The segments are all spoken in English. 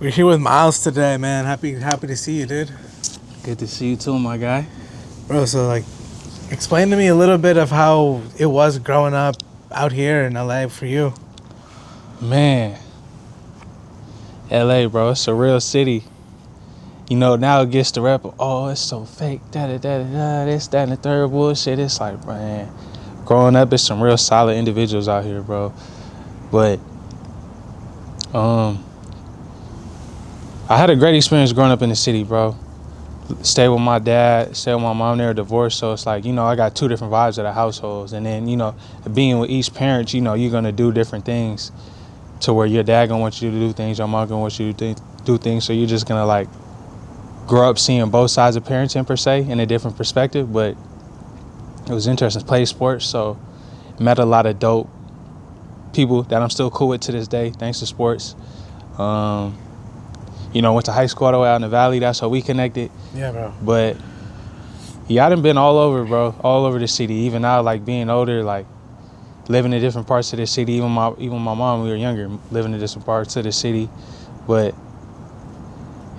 We're here with Miles today, man. Happy to see you, dude. Good to see you too, my guy. Bro, so explain to me a little bit of how it was growing up out here in LA for you. Man, LA, bro, it's a real city. You know, now it gets the rep of, oh, it's so fake, this, that, and the third bullshit. It's like, man, growing up, it's some real solid individuals out here, bro. But, I had a great experience growing up in the city, bro. Stayed with my dad, stayed with my mom. They were divorced, so it's like, I got two different vibes of the households. And then, being with each parent, you're gonna do different things to where your dad gonna want you to do things, your mom gonna want you to do things. So you're just gonna like grow up seeing both sides of parenting per se in a different perspective. But it was interesting. Played sports, so met a lot of dope people that I'm still cool with to this day, thanks to sports. Went to high school all the way out in the valley. That's how we connected. Yeah, bro. But yeah, I done been all over, bro, all over the city. Even now, like being older, like living in different parts of the city. Even my mom, when we were younger, living in different parts of the city. But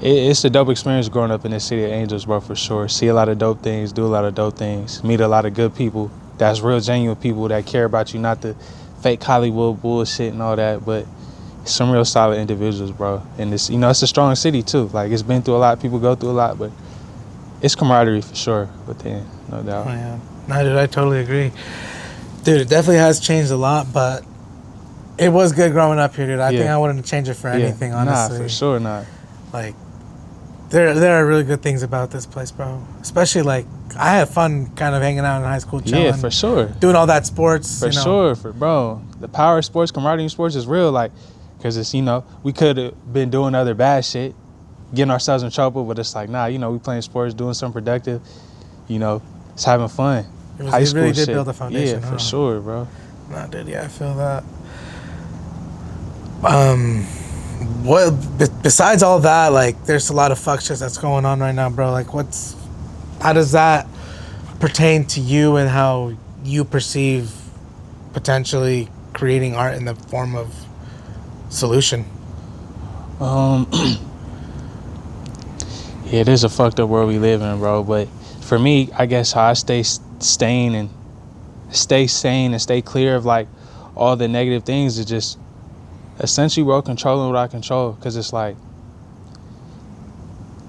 it's a dope experience growing up in the city of Angels, bro, for sure. See a lot of dope things, do a lot of dope things, meet a lot of good people. That's real genuine people that care about you, not the fake Hollywood bullshit and all that, but some real solid individuals, bro. And it's, it's a strong city too. Like it's been through a lot, people go through a lot, but it's camaraderie for sure within, no doubt. Oh, yeah. No, dude, I totally agree. Dude, it definitely has changed a lot, but it was good growing up here, dude. I think I wouldn't change it for anything, honestly. Nah, for sure not. Like, there are really good things about this place, bro. Especially, like, I had fun kind of hanging out in high school, chilling. Yeah, for sure. Doing all that sports, For sure, bro. The power of sports, camaraderie in sports is real, like, because it's, we could have been doing other bad shit, getting ourselves in trouble, but it's like, nah, we playing sports, doing something productive, it's having fun. High school really did build a foundation. Yeah, for sure, bro. Nah, dude, yeah, I feel that. What besides all that, like, there's a lot of fuck shit that's going on right now, bro. Like, how does that pertain to you and how you perceive potentially creating art in the form of solution? Yeah, it is a fucked up world we live in, bro. But for me, I guess how I stay sane and stay clear of like all the negative things is just essentially, bro, controlling what I control. Because it's like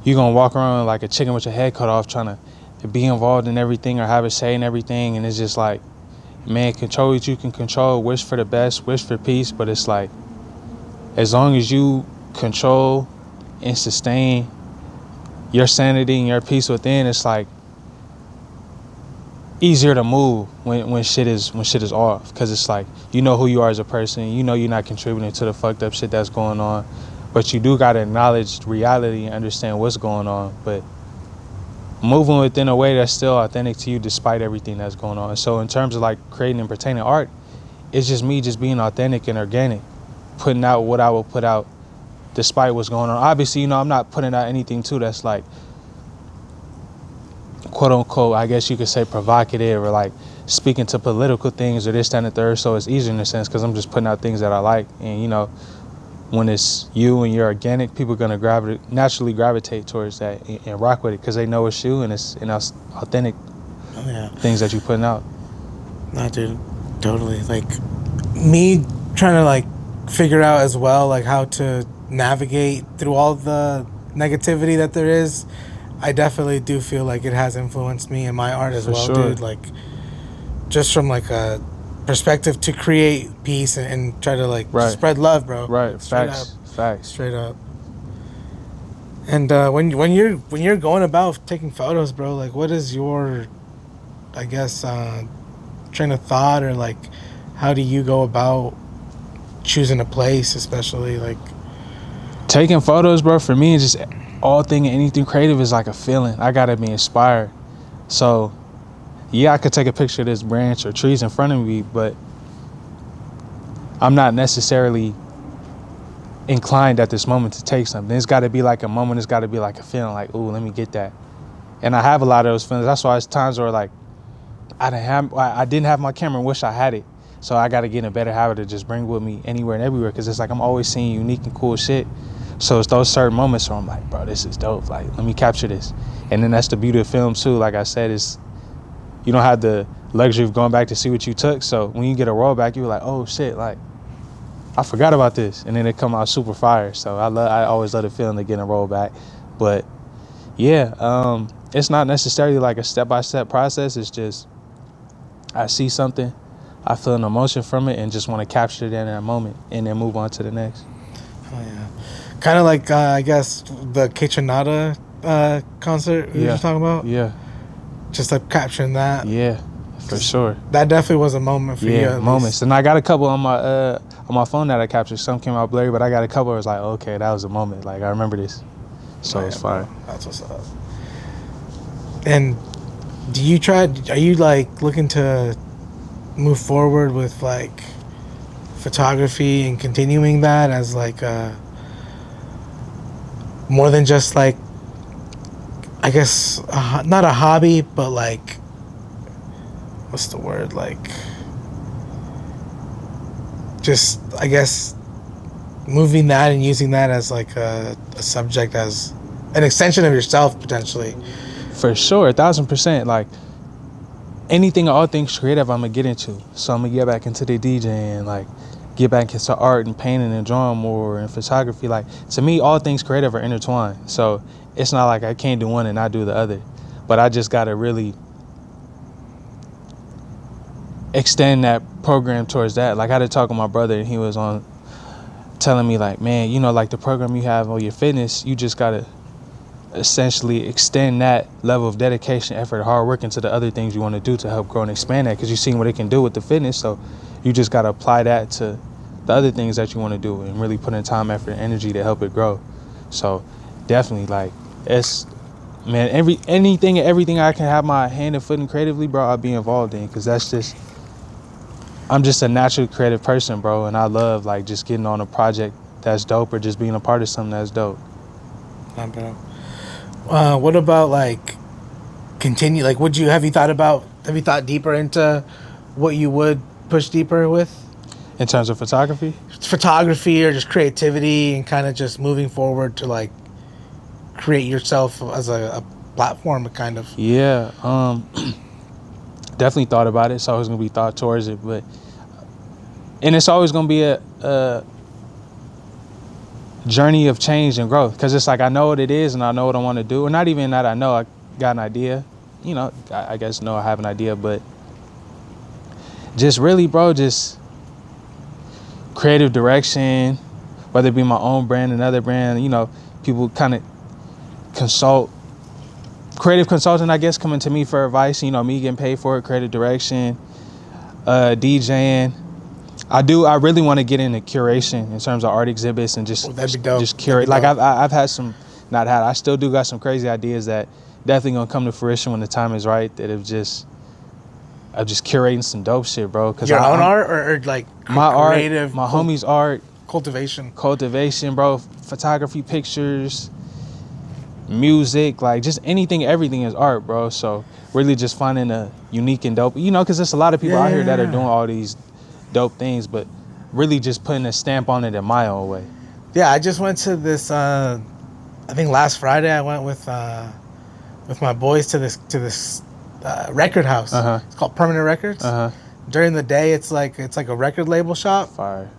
you're gonna walk around like a chicken with your head cut off trying to be involved in everything or have a say in everything, and it's just like, man, control what you can control, wish for the best, wish for peace. But it's like, as long as you control and sustain your sanity and your peace within, it's like easier to move when shit is off, because it's like you know who you are as a person, you're not contributing to the fucked up shit that's going on, but you do gotta acknowledge reality and understand what's going on, but moving within a way that's still authentic to you despite everything that's going on. So in terms of like creating and pertaining art, it's just me just being authentic and organic, putting out what I will put out despite what's going on. Obviously, I'm not putting out anything too that's like, quote unquote, I guess you could say provocative or like speaking to political things or this, that, and the third. So it's easier in a sense because I'm just putting out things that I like. And, when it's you and you're organic, people are going to naturally gravitate towards that and rock with it because they know it's you and it's authentic things that you're putting out. Nah, dude, totally. Like, me trying to, like, figure out as well, like, how to navigate through all the negativity that there is, I definitely do feel like it has influenced me in my art as well, sure. dude. Like, just from, like, a perspective to create peace and try to, like, spread love, bro. Right, facts. Straight up. And when you're going about taking photos, bro, like, what is your, I guess, train of thought, or, like, how do you go about choosing a place, especially, like... Taking photos, bro, for me, is just anything creative is like a feeling. I gotta be inspired. So, yeah, I could take a picture of this branch or trees in front of me, but I'm not necessarily inclined at this moment to take something. It's gotta be like a moment, it's gotta be like a feeling, like, ooh, let me get that. And I have a lot of those feelings. That's why it's times where, like, I didn't have my camera and wish I had it. So I gotta get in a better habit to just bring with me anywhere and everywhere, because it's like I'm always seeing unique and cool shit. So it's those certain moments where I'm like, bro, this is dope. Like, let me capture this. And then that's the beauty of film too. Like I said, is you don't have the luxury of going back to see what you took. So when you get a rollback, you're like, oh shit, like I forgot about this, and then it come out super fire. So I always love the feeling of getting a rollback. But yeah, it's not necessarily like a step-by-step process. It's just I see something, I feel an emotion from it, and just want to capture it in that moment, and then move on to the next. Oh yeah, kind of like I guess the Kitchenada concert we were just talking about. Yeah, Just like capturing that. yeah, for sure. That definitely was a moment for you. Yeah, At moments. least. And I got a couple on my phone that I captured. Some came out blurry, but I got a couple. I was like, okay, that was a moment. Like I remember this, so it's fire. That's what's up. And are you like looking to move forward with like photography and continuing that as like more than just like, I guess not a hobby, but like, what's the word, like just I guess moving that and using that as like a subject, as an extension of yourself potentially. For sure, 1,000%. Like anything, all things creative, I'm gonna get into. So I'm gonna get back into the DJing, like get back into art and painting and drawing more and photography. Like to me, all things creative are intertwined. So it's not like I can't do one and not do the other. But I just gotta really extend that program towards that. Like I had to talk with my brother, and he was on telling me like, man, you know, like the program you have on your fitness, you just gotta essentially extend that level of dedication, effort, hard work into the other things you want to do to help grow and expand that, because you've seen what it can do with the fitness. So you just got to apply that to the other things that you want to do and really put in time, effort, and energy to help it grow. So definitely, like, it's, man, anything and everything I can have my hand and foot in creatively, bro, I'll be involved in, because that's just, I'm just a naturally creative person, bro, and I love like just getting on a project that's dope or just being a part of something that's dope. Not bad. What about like continue? Like, have you thought deeper into what you would push deeper with? In terms of photography? Photography or just creativity and kind of just moving forward to like create yourself as a platform, kind of. Yeah, definitely thought about it. It's always gonna be thought towards it, and it's always gonna be a journey of change and growth, because it's like I know what it is and I know what I want to do, or not even that I know, I got an idea, you know, I guess I have an idea, but just really, bro, just creative direction, whether it be my own brand, another brand, you know, people kind of creative consultant, I guess, coming to me for advice, you know, me getting paid for it, creative direction, DJing. I really want to get into curation in terms of art exhibits and just that'd be dope. Just curate. Like I've had some, not had, I still do got some crazy ideas that definitely gonna come to fruition when the time is right. That I'm just curating some dope shit, bro. Cause your own art or like my creative, art, my homies' art, cultivation, bro. Photography, pictures, music, like just anything, everything is art, bro. So really just finding a unique and dope, you know, because there's a lot of people out here that are doing all these dope things, but really just putting a stamp on it in my own way. Yeah, I just went to this. I think last Friday I went with my boys to this record house. It's called Permanent Records. During the day, it's like a record label shop. Fire.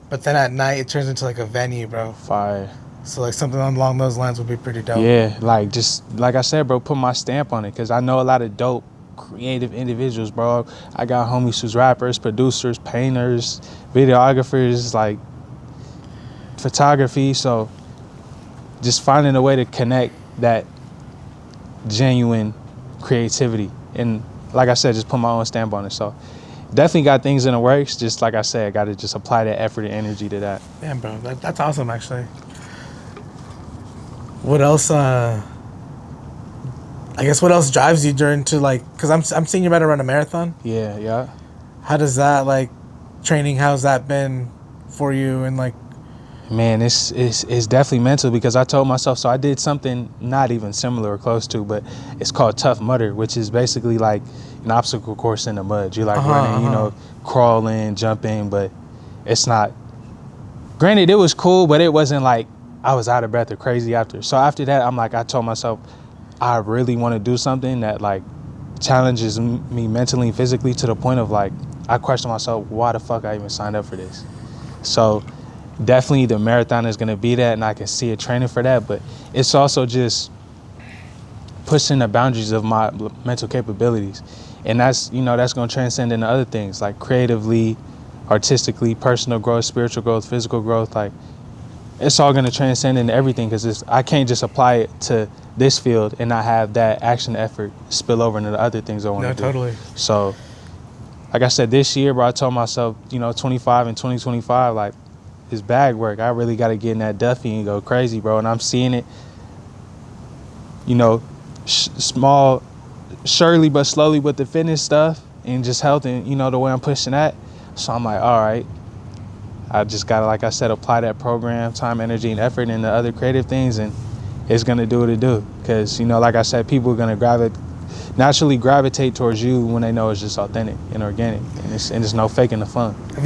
But then at night, it turns into like a venue, bro. Fire. So like something along those lines would be pretty dope. Yeah, like just like I said, bro, put my stamp on it, because I know a lot of dope creative individuals, bro. I got homies who's rappers, producers, painters, videographers, like photography. So just finding a way to connect that genuine creativity, and like I said, just put my own stamp on it. So definitely got things in the works. Just like I said, I got to just apply that effort and energy to that. Damn, bro, that's awesome, actually. What else? I guess what else drives you during to like? Because I'm seeing you about to run a marathon. Yeah. How does that like training? How's that been for you? And like, man, it's definitely mental, because I told myself, so I did something not even similar or close to, but it's called Tough Mudder, which is basically like an obstacle course in the mud. You're like running, you know, crawling, jumping, but it's not. Granted, it was cool, but it wasn't like I was out of breath or crazy after. So after that, I'm like, I told myself, I really want to do something that like challenges me mentally and physically to the point of like, I question myself, why the fuck I even signed up for this? So definitely the marathon is going to be that, and I can see it training for that, but it's also just pushing the boundaries of my mental capabilities. And that's, you know, that's going to transcend into other things like creatively, artistically, personal growth, spiritual growth, physical growth. Like it's all going to transcend into everything, because I can't just apply it to this field and not have that action effort spill over into the other things I want to do. Totally. So like I said, this year, bro, I told myself, you know, 25 and 2025, like, it's bag work. I really got to get in that Duffy and go crazy, bro. And I'm seeing it, you know, small, surely but slowly with the fitness stuff and just health and, you know, the way I'm pushing that. So I'm like, all right, I just got to, like I said, apply that program, time, energy, and effort into other creative things, and it's going to do what it do. Because, you know, like I said, people are going to naturally gravitate towards you when they know it's just authentic and organic, and it's no faking the fun.